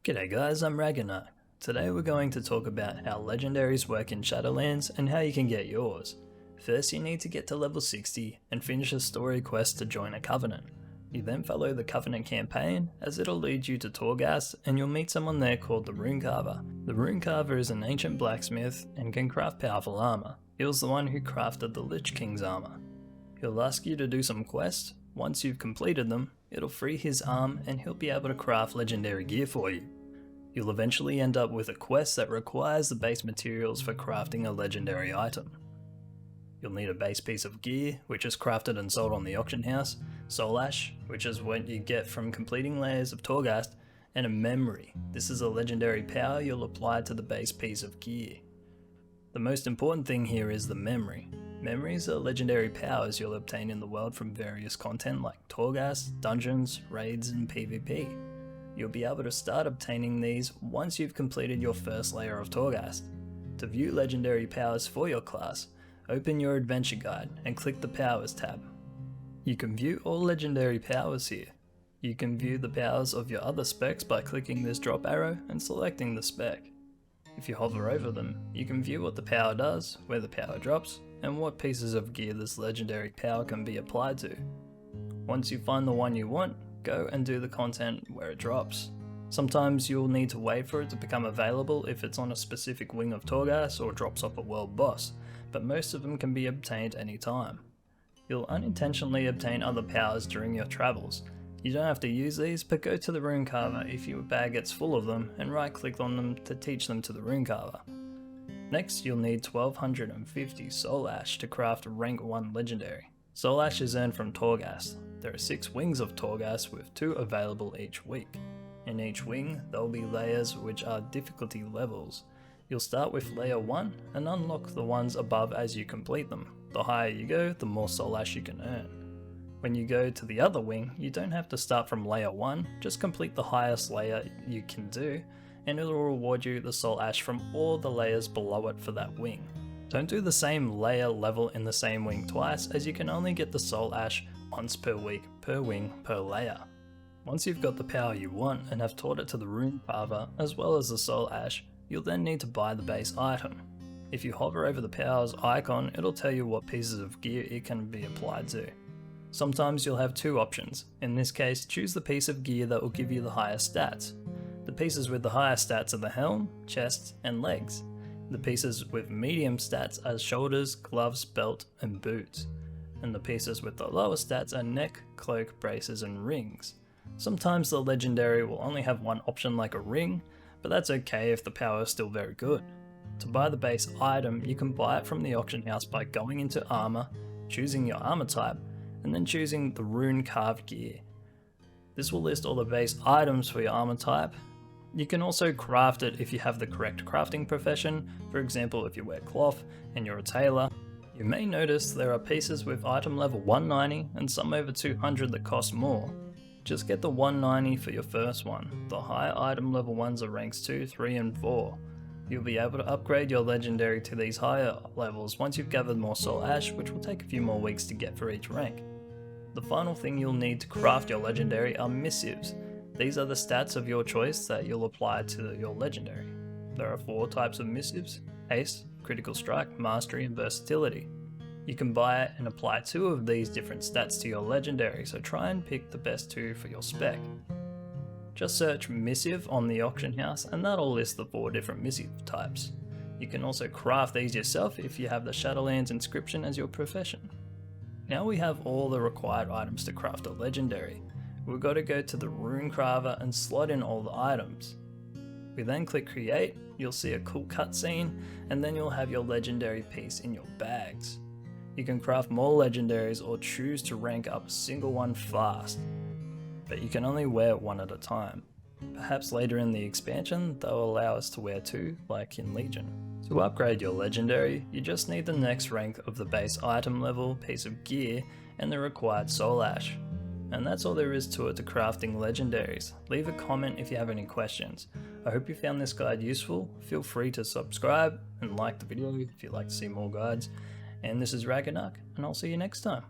G'day guys, I'm Ragnar. Today we're going to talk about how legendaries work in Shadowlands and how you can get yours. First you need to get to level 60 and finish a story quest to join a covenant. You then follow the covenant campaign as it'll lead you to Torghast and you'll meet someone there called the Rune Carver. The Rune Carver is an ancient blacksmith and can craft powerful armor. He was the one who crafted the Lich King's armor. He'll ask you to do some quests. Once you've completed them, it'll free his arm and he'll be able to craft legendary gear for you. You'll eventually end up with a quest that requires the base materials for crafting a legendary item. You'll need a base piece of gear, which is crafted and sold on the auction house, soul ash, which is what you get from completing layers of Torghast, and a memory. This is a legendary power you'll apply to the base piece of gear. The most important thing here is the memory. Memories are legendary powers you'll obtain in the world from various content like Torghast, dungeons, raids, and PvP. You'll be able to start obtaining these once you've completed your first layer of Torghast. To view legendary powers for your class, open your adventure guide and click the Powers tab. You can view all legendary powers here. You can view the powers of your other specs by clicking this drop arrow and selecting the spec. If you hover over them, you can view what the power does, where the power drops, and what pieces of gear this legendary power can be applied to. Once you find the one you want, go and do the content where it drops. Sometimes you'll need to wait for it to become available if it's on a specific wing of Torghast or drops off a world boss, but most of them can be obtained anytime. You'll unintentionally obtain other powers during your travels. You don't have to use these, but go to the Rune Carver if your bag gets full of them and right click on them to teach them to the Rune Carver. Next you'll need 1250 soul ash to craft a rank 1 legendary. Soul ash is earned from Torghast. There are 6 wings of Torghast with 2 available each week. In each wing there will be layers which are difficulty levels. You'll start with layer 1 and unlock the ones above as you complete them. The higher you go, the more soul ash you can earn. When you go to the other wing, you don't have to start from layer 1, just complete the highest layer you can do and it will reward you the soul ash from all the layers below it for that wing. Don't do the same layer level in the same wing twice, as you can only get the soul ash once per week, per wing, per layer. Once you've got the power you want and have taught it to the Rune Carver as well as the soul ash, you'll then need to buy the base item. If you hover over the powers icon, it'll tell you what pieces of gear it can be applied to. Sometimes you'll have 2 options. In this case, choose the piece of gear that will give you the highest stats. The pieces with the highest stats are the helm, chest, and legs. The pieces with medium stats are shoulders, gloves, belt, and boots. And the pieces with the lowest stats are neck, cloak, braces, and rings. Sometimes the legendary will only have one option like a ring, but that's okay if the power is still very good. To buy the base item, you can buy it from the auction house by going into armor, choosing your armor type, and then choosing the rune carved gear. This will list all the base items for your armor type. You can also craft it if you have the correct crafting profession, for example if you wear cloth and you're a tailor. You may notice there are pieces with item level 190 and some over 200 that cost more. Just get the 190 for your first one. The higher item level ones are ranks 2, 3 and 4. You'll be able to upgrade your legendary to these higher levels once you've gathered more soul ash, which will take a few more weeks to get for each rank. The final thing you'll need to craft your legendary are missives. These are the stats of your choice that you'll apply to your legendary. There are 4 types of missives: Haste, Critical Strike, Mastery, and Versatility. You can buy it and apply 2 of these different stats to your legendary, so try and pick the best 2 for your spec. Just search missive on the auction house and that'll list the 4 different missive types. You can also craft these yourself if you have the Shadowlands inscription as your profession. Now we have all the required items to craft a legendary. We've got to go to the Rune Carver and slot in all the items. We then click create, you'll see a cool cutscene, and then you'll have your legendary piece in your bags. You can craft more legendaries or choose to rank up a single one fast, but you can only wear one at a time. Perhaps later in the expansion they'll allow us to wear 2, like in Legion. To upgrade your legendary, you just need the next rank of the base item level, piece of gear, and the required soul ash. And that's all there is to it to crafting legendaries. Leave a comment if you have any questions. I hope you found this guide useful. Feel free to subscribe and like the video if you'd like to see more guides. And this is Ragnar, and I'll see you next time.